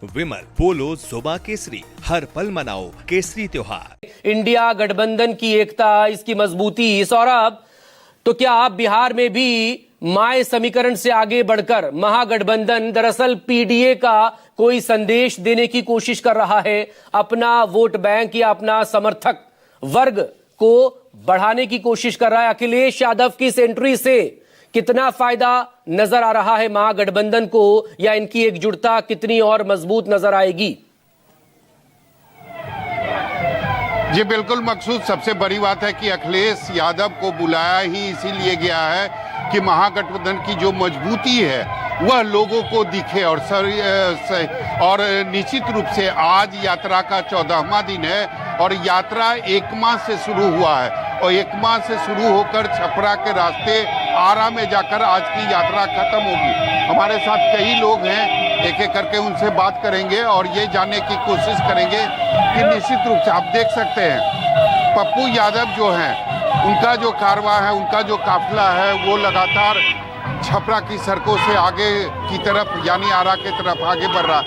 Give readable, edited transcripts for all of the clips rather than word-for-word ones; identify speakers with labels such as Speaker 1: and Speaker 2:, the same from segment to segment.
Speaker 1: विमल पोलो जोबा केसरी, हर पल मनाओ केसरी त्योहार।
Speaker 2: इंडिया गठबंधन की एकता, इसकी मजबूती। सौरभ, तो क्या आप बिहार में भी माय समीकरण से आगे बढ़कर महागठबंधन दरअसल पीडीए का कोई संदेश देने की कोशिश कर रहा है, अपना वोट बैंक या अपना समर्थक वर्ग को बढ़ाने की कोशिश कर रहा है? अखिलेश यादव की इस एंट्री से कितना फायदा नजर आ रहा है महागठबंधन को, या इनकी एकजुटता कितनी और मजबूत नजर आएगी?
Speaker 3: जी बिल्कुल मकसूद, सबसे बड़ी बात है कि अखिलेश यादव को बुलाया ही इसीलिए गया है कि महागठबंधन की जो मजबूती है वह लोगों को दिखे। और निश्चित रूप से आज यात्रा का 14वां दिन है और यात्रा एकमा से शुरू हुआ है और एकमा से शुरू होकर छपरा के रास्ते आरा में जाकर आज की यात्रा खत्म होगी। हमारे साथ कई लोग हैं, एक एक करके उनसे बात करेंगे और ये जानने की कोशिश करेंगे कि निश्चित रूप से आप देख सकते हैं पप्पू यादव जो हैं, उनका जो कारवां है, उनका जो काफिला है वो लगातार छपरा की सड़कों से आगे की तरफ यानी आरा की तरफ आगे बढ़ रहा।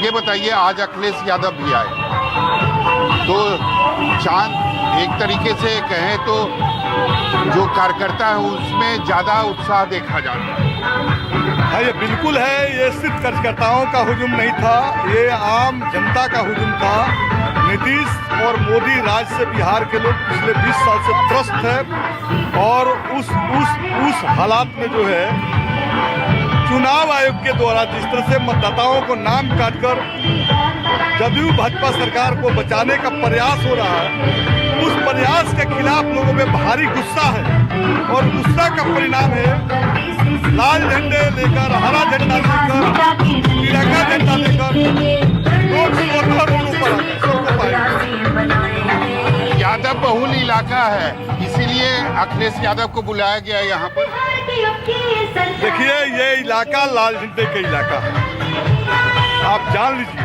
Speaker 3: ये बताइए, आज अखिलेश यादव भी आए तो चांद एक तरीके से कहें तो जो कार्यकर्ता है उसमें ज्यादा उत्साह देखा जाता है।
Speaker 4: हाँ, ये बिल्कुल है। ये सिर्फ कार्यकर्ताओं का हुजूम नहीं था, ये आम जनता का हुजूम था। नीतीश और मोदी राज से बिहार के लोग पिछले 20 साल से त्रस्त है और उस हालात में जो है चुनाव आयोग के द्वारा जिस तरह से मतदाताओं को नाम काटकर जदयू भाजपा सरकार को बचाने का प्रयास हो रहा है, उस प्रयास के खिलाफ लोगों में भारी गुस्सा है और गुस्सा का परिणाम है लाल झंडे लेकर, हरा झंडा लेकर, तिरंगा झंडा लेकर लोग रोडों पर
Speaker 3: यादव बहुल इलाका है, इसीलिए अखिलेश यादव को बुलाया गया यहाँ पर।
Speaker 4: देखिए, ये इलाका लाल झंडे का इलाका है, आप जान लीजिए।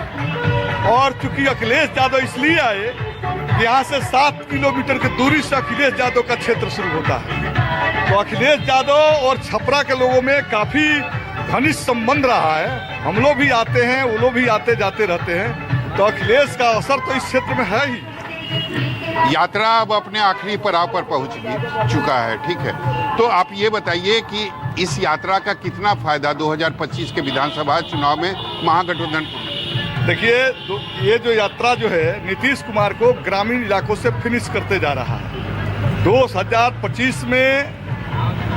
Speaker 4: और चूंकि अखिलेश यादव इसलिए आए कि यहाँ से 7 किलोमीटर की दूरी से अखिलेश यादव का क्षेत्र शुरू होता है, तो अखिलेश यादव और छपरा के लोगों में काफी घनिष्ठ संबंध रहा है। हम लोग भी आते हैं, वो लोग भी आते जाते रहते हैं, तो अखिलेश का असर तो इस क्षेत्र में है ही।
Speaker 3: यात्रा अब अपने आखिरी पड़ाव पर पहुंच चुका है, ठीक है। तो आप ये बताइए कि इस यात्रा का कितना फायदा 2025 के विधानसभा चुनाव में महागठबंधन को?
Speaker 4: देखिए, ये जो यात्रा जो है नीतीश कुमार को ग्रामीण इलाकों से फिनिश करते जा रहा है। 2025 में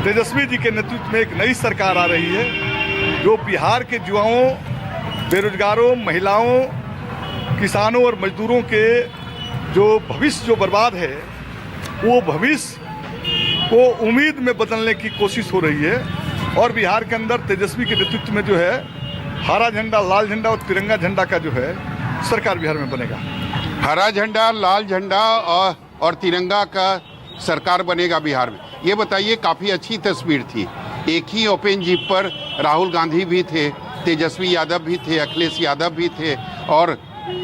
Speaker 4: तेजस्वी जी के नेतृत्व में एक नई सरकार आ रही है जो बिहार के युवाओं, बेरोजगारों, महिलाओं, किसानों और मजदूरों के जो भविष्य जो बर्बाद है, वो भविष्य को उम्मीद में बदलने की कोशिश हो रही है। और बिहार के अंदर तेजस्वी के नेतृत्व में जो है हरा झंडा, लाल झंडा और तिरंगा झंडा का जो है सरकार बिहार में बनेगा।
Speaker 3: हरा झंडा, लाल झंडा और तिरंगा का सरकार बनेगा बिहार में। ये बताइए, काफ़ी अच्छी तस्वीर थी। एक ही ओपन जीप पर राहुल गांधी भी थे, तेजस्वी यादव भी थे, अखिलेश यादव भी थे और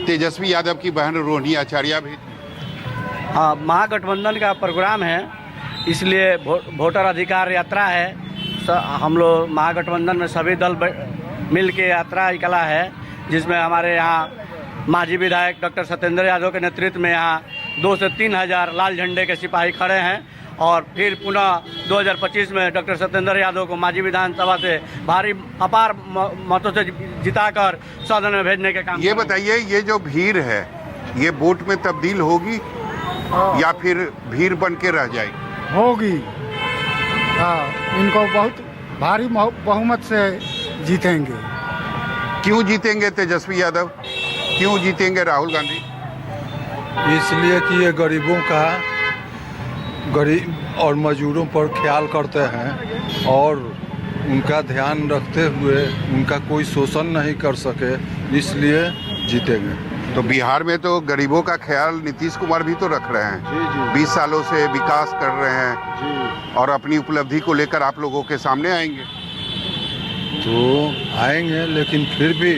Speaker 3: तेजस्वी यादव की बहन रोहिणी आचार्य भी थी।
Speaker 5: हाँ, महागठबंधन का प्रोग्राम है, इसलिए वोटर अधिकार यात्रा है। हम लोग महागठबंधन में सभी दल मिल के यात्रा निकला है, जिसमें हमारे यहाँ माजी विधायक डॉक्टर सत्येंद्र यादव के नेतृत्व में यहाँ 2 से 3 हज़ार लाल झंडे के सिपाही खड़े हैं और फिर पुनः 2025 में डॉक्टर सत्येंद्र यादव को माजी विधानसभा से भारी अपार मतों से जिताकर सदन में भेजने के काम।
Speaker 3: ये बताइए, ये जो भीड़ है ये वोट में तब्दील होगी या फिर भीड़ बन के रह जाएगी?
Speaker 6: होगी। हाँ, इनको बहुत भारी बहुमत से जीतेंगे।
Speaker 3: क्यों जीतेंगे तेजस्वी यादव, क्यों जीतेंगे राहुल गांधी?
Speaker 7: इसलिए कि ये गरीब और मजदूरों पर ख्याल करते हैं और उनका ध्यान रखते हुए उनका कोई शोषण नहीं कर सके, इसलिए जीतेंगे।
Speaker 3: तो बिहार में तो गरीबों का ख्याल नीतीश कुमार भी तो रख रहे हैं।
Speaker 7: जी।
Speaker 3: 20 सालों से विकास कर रहे हैं और अपनी उपलब्धि को लेकर आप लोगों के सामने आएंगे।
Speaker 7: तो आएंगे, लेकिन फिर भी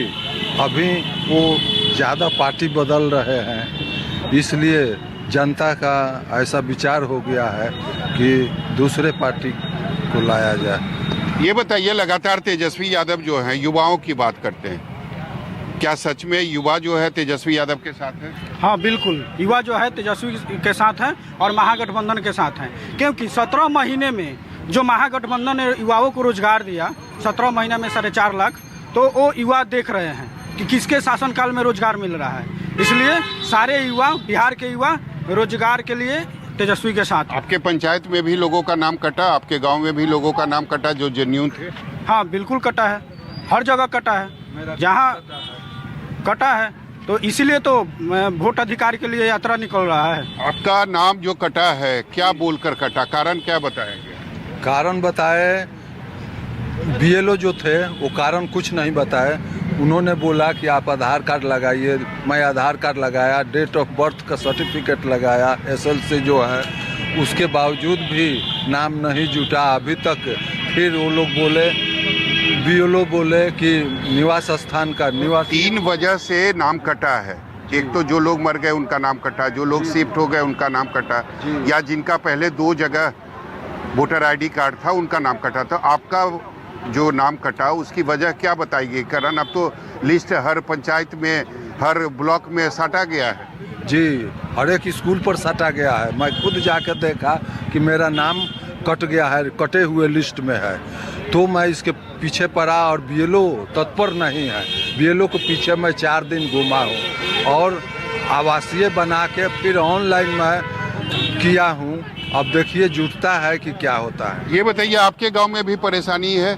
Speaker 7: अभी वो ज़्यादा पार्टी बदल रहे हैं, इसलिए जनता का ऐसा विचार हो गया है कि दूसरे पार्टी को लाया जाए।
Speaker 3: ये बताइए, लगातार तेजस्वी यादव जो हैं युवाओं की बात करते हैं, क्या सच में युवा जो है तेजस्वी यादव के साथ है?
Speaker 8: हाँ बिल्कुल, युवा जो है तेजस्वी के साथ हैं और महागठबंधन के साथ हैं, क्योंकि 17 महीने में जो महागठबंधन ने युवाओं को रोजगार दिया, 17 महीने में 4.5 लाख, तो वो युवा देख रहे हैं कि किसके शासनकाल में रोजगार मिल रहा है। इसलिए सारे युवा, बिहार के युवा रोजगार के लिए तेजस्वी के साथ।
Speaker 3: आपके पंचायत में भी लोगों का नाम कटा, आपके गांव में भी लोगों का नाम कटा जो जेन्युइन थे?
Speaker 8: हाँ बिल्कुल कटा है, हर जगह कटा है, जहाँ कटा है, तो इसीलिए तो वोट अधिकार के लिए यात्रा निकल रहा है।
Speaker 3: आपका नाम जो कटा है, क्या बोलकर कटा, कारण क्या बताएंगे?
Speaker 7: कारण बताए, बीएलओ जो थे वो कारण कुछ नहीं बताए। उन्होंने बोला कि आप आधार कार्ड लगाइए, मैं आधार कार्ड लगाया, डेट ऑफ बर्थ का सर्टिफिकेट लगाया, एसएलसी जो है, उसके बावजूद भी नाम नहीं जुटा अभी तक। फिर वो लोग बोले, बीएलओ बोले कि निवास स्थान का निवास।
Speaker 3: 3 वजह से नाम कटा है। एक तो जो लोग मर गए उनका नाम कटा, जो लोग शिफ्ट हो गए उनका नाम कटा, या जिनका पहले 2 जगह वोटर आईडी कार्ड था उनका नाम कटा। तो आपका जो नाम कटा उसकी वजह क्या बताइए? कारण अब तो लिस्ट हर पंचायत में, हर ब्लॉक में साटा गया है।
Speaker 7: जी, हर एक स्कूल पर साटा गया है। मैं खुद जाकर देखा कि मेरा नाम कट गया है, कटे हुए लिस्ट में है। तो मैं इसके पीछे पड़ा और बीएलओ तत्पर नहीं है। बीएलओ के पीछे मैं 4 दिन घूमा हूँ और आवासीय बना के फिर ऑनलाइन मैं किया हूँ। अब देखिए जुटता है कि क्या होता है।
Speaker 3: ये बताइए, आपके गांव में भी परेशानी है?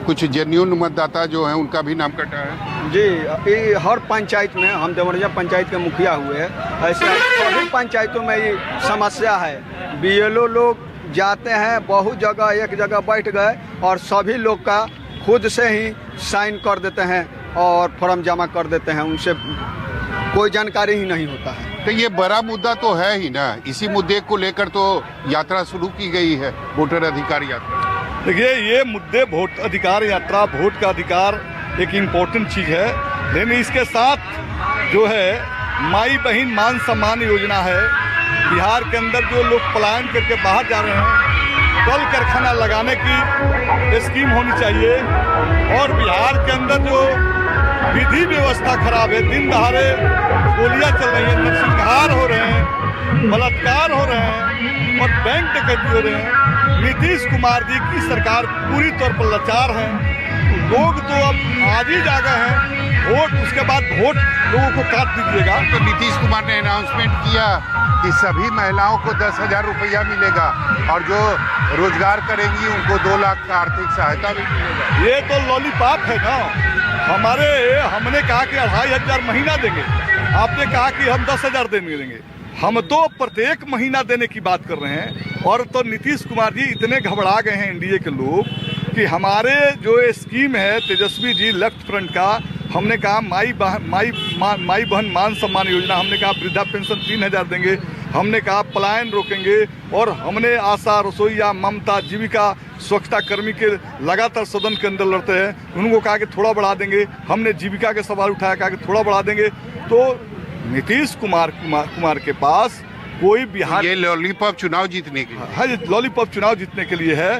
Speaker 3: कुछ जेन्युइन मतदाता जो हैं उनका भी नाम कटा है?
Speaker 9: जी, हर पंचायत में, हम देवरिया पंचायत के मुखिया हुए, ऐसे सभी पंचायतों में ये समस्या है। बीएलओ लोग जाते हैं बहुत जगह, एक जगह बैठ गए और सभी लोग का खुद से ही साइन कर देते हैं और फॉर्म जमा कर देते हैं, उनसे कोई जानकारी ही नहीं होता है।
Speaker 3: तो ये बड़ा मुद्दा तो है ही ना, इसी मुद्दे को लेकर तो यात्रा शुरू की गई है, वोटर अधिकार यात्रा।
Speaker 4: देखिए, ये मुद्दे वोट अधिकार यात्रा, वोट का अधिकार एक इम्पोर्टेंट चीज़ है, लेकिन इसके साथ जो है माई बहन मान सम्मान योजना है। बिहार के अंदर जो लोग पलायन करके बाहर जा रहे हैं, कल कारखाना लगाने की स्कीम होनी चाहिए। और बिहार के अंदर जो विधि व्यवस्था खराब है, दिन दहाड़े गोलियां चल रही हैं, नरसंहार हो रहे हैं, बलात्कार हो रहे हैं और बैंक डकैती हो रहे हैं। नीतीश कुमार जी की सरकार पूरी तौर पर लाचार है। लोग तो अब आज ही जागा हैं, वोट उसके बाद वोट लोगों को काट दीजिएगा।
Speaker 3: तो नीतीश कुमार ने अनाउंसमेंट किया कि सभी महिलाओं को 10,000 रुपया मिलेगा और जो रोजगार करेंगी उनको 2 लाख का आर्थिक सहायता भी मिलेगा।
Speaker 4: ये तो लॉलीपॉप है ना। हमने कहा कि 2,500 महीना देंगे, आपने कहा कि हम 10,000 देंगे। हम तो प्रत्येक महीना देने की बात कर रहे हैं। और तो नीतीश कुमार जी इतने घबरा गए हैं एनडीए के लोग कि हमारे जो ये स्कीम है तेजस्वी जी लेफ्ट फ्रंट का, हमने कहा माई बहन मान सम्मान योजना, हमने कहा वृद्धा पेंशन 3,000 देंगे, हमने कहा पलायन रोकेंगे, और हमने आशा, रसोईया, ममता, जीविका, स्वच्छता कर्मी के लगातार सदन के अंदर लड़ते हैं, उनको कहा कि थोड़ा बढ़ा देंगे। हमने जीविका के सवाल उठाया, कहा कि थोड़ा बढ़ा देंगे। तो नीतीश कुमार के पास कोई बिहार,
Speaker 3: ये लॉलीपॉप चुनाव जीतने के लिए,
Speaker 4: हाँ, ये लॉलीपॉप चुनाव जीतने के लिए है।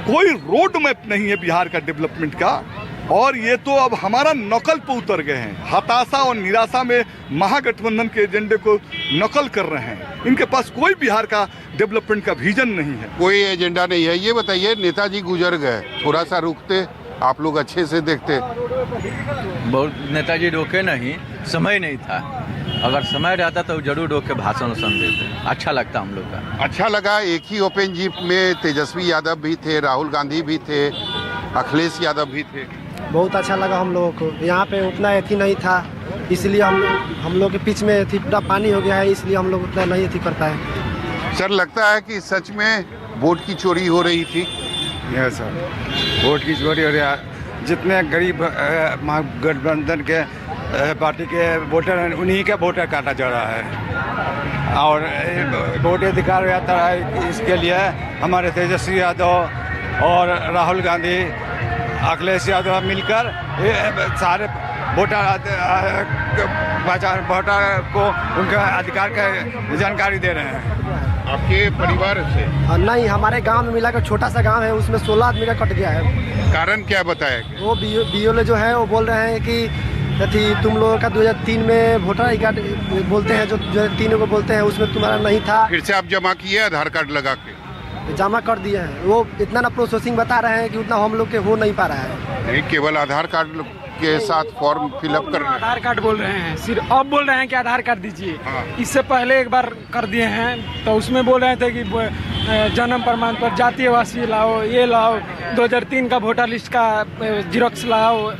Speaker 4: कोई रोड मैप नहीं है बिहार का डेवलपमेंट का। और ये तो अब हमारा नकल पे उतर गए हैं, हताशा और निराशा में महागठबंधन के एजेंडे को नकल कर रहे हैं। इनके पास कोई बिहार का डेवलपमेंट का विजन नहीं है,
Speaker 3: कोई एजेंडा नहीं है। ये बताइए, नेताजी गुजर गए, थोड़ा सा रुकते, आप लोग अच्छे से देखते।
Speaker 10: बहुत नेताजी रोके नहीं, समय नहीं था। अगर समय रहता तो जरूर रोक के भाषण देते, अच्छा लगता हम लोग का।
Speaker 3: अच्छा लगा। एक ही ओपन जीप में तेजस्वी यादव भी थे, राहुल गांधी भी थे, अखिलेश यादव भी थे।
Speaker 11: बहुत अच्छा लगा हम लोगों को। यहाँ पे उतना एथी नहीं था, इसलिए हम लोग के बीच में एथी पूरा पानी हो गया है, इसलिए हम लोग उतना नहीं एथी कर पाए।
Speaker 3: सर, लगता है कि सच में वोट की चोरी हो रही थी?
Speaker 6: यस सर, वोट की चोरी हो रही है। जितने गरीब गठबंधन के पार्टी के वोटर हैं, उन्हीं के वोटर काटा जा रहा है। और वोट अधिकार यात्रा है, इसके लिए हमारे तेजस्वी यादव और राहुल गांधी, अखिलेश यादव मिलकर सारे वोटर को उनके अधिकार की जानकारी दे रहे हैं।
Speaker 3: आपके परिवार से?
Speaker 11: नहीं, हमारे गांव में मिलाकर छोटा सा गांव है, उसमें 16 आदमी का कट गया है।
Speaker 3: कारण क्या बताया?
Speaker 11: वो बीओले जो है वो बोल रहे हैं कि थी तुम लोगों का 2003 में वोटर आई कार्ड बोलते हैं, जो 2003 को बोलते हैं, उसमें तुम्हारा नहीं था।
Speaker 3: फिर से आप जमा किए आधार कार्ड लगा के?
Speaker 11: जमा कर दिए हैं, वो इतना ना प्रोसेसिंग बता रहे हैं कि उतना हम लोग के हो नहीं पा रहा है।
Speaker 3: नहीं, केवल आधार कार्ड के साथ फॉर्म फिलअप कर रहे हैं।
Speaker 12: आधार कार्ड बोल रहे हैं, सिर्फ अब बोल रहे हैं कि आधार कार्ड दीजिए। इससे पहले एक बार कर दिए हैं, तो उसमें बोल रहे थे कि जन्म प्रमाण पत्र, जातीय वासी लाओ, ये लाओ, 2003 का वोटर लिस्ट का जिरोक्स लाओ,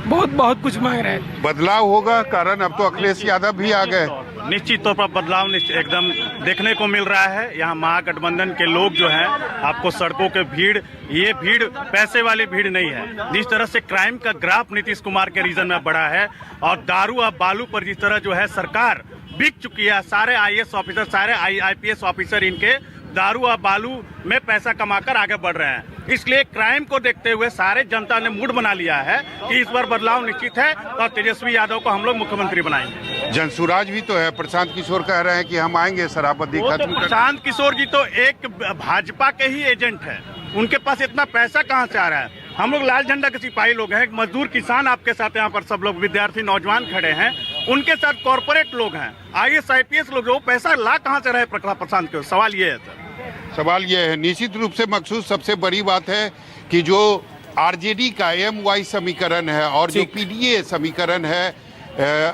Speaker 12: बहुत कुछ मांग रहे हैं।
Speaker 3: बदलाव होगा, कारण अब तो अखिलेश यादव भी आ गए।
Speaker 13: निश्चित तौर पर बदलाव एकदम देखने को मिल रहा है। यहाँ महागठबंधन के लोग जो हैं, आपको सड़कों के भीड़, ये भीड़ पैसे वाली भीड़ नहीं है। जिस तरह से क्राइम का ग्राफ नीतीश कुमार के रीजन में बढ़ा है और दारू और बालू पर जिस तरह जो है सरकार बिक चुकी है, सारे IAS ऑफिसर, सारे IPS ऑफिसर इनके दारू और बालू में पैसा कमाकर आगे बढ़ रहे हैं। इसलिए क्राइम को देखते हुए सारे जनता ने मूड बना लिया है कि इस बार बदलाव निश्चित है और तेजस्वी यादव को हम लोग मुख्यमंत्री बनाएंगे।
Speaker 3: जनसुराज भी तो है, प्रशांत किशोर कह रहे हैं कि हम आएंगे शराबबंदी खत्म कर।
Speaker 13: प्रशांत किशोर जी तो एक भाजपा के ही एजेंट है, उनके पास इतना पैसा कहाँ से आ रहा है? हम लोग लाल झंडा के सिपाही लोग हैं, मजदूर किसान आपके साथ यहाँ पर सब लोग विद्यार्थी नौजवान खड़े हैं, उनके साथ कॉर्पोरेट लोग हैं, IAS IPS लोग, वो पैसा ला कहाँ से रहे प्रशांत किशोर? सवाल ये है सर।
Speaker 3: सवाल ये है, निश्चित रूप से मकसूद सबसे बड़ी बात है कि जो RJD का MY समीकरण है और जो PDA समीकरण है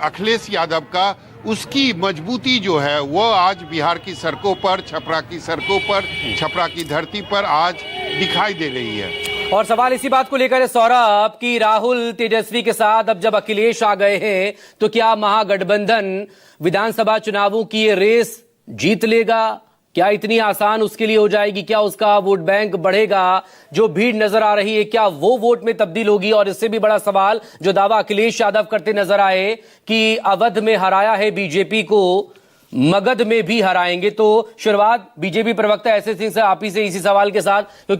Speaker 3: अखिलेश यादव का, उसकी मजबूती जो है वो आज बिहार की सड़कों पर, छपरा की सड़कों पर, छपरा की धरती पर आज दिखाई दे रही है।
Speaker 2: और सवाल इसी बात को लेकर है सौरभ कि राहुल तेजस्वी के साथ अब जब अखिलेश आ गए हैं, तो क्या महागठबंधन विधानसभा चुनावों की ये रेस जीत लेगा? क्या इतनी आसान उसके लिए हो जाएगी? क्या उसका वोट बैंक बढ़ेगा? जो भीड़ नजर आ रही है, क्या वो वोट में तब्दील होगी? और इससे भी बड़ा सवाल, जो दावा अखिलेश यादव करते नजर आए कि अवध में हराया है बीजेपी को, मगध में भी हराएंगे। तो शुरुआत बीजेपी प्रवक्ता SS सिंह से आप ही से इसी सवाल के साथ, क्योंकि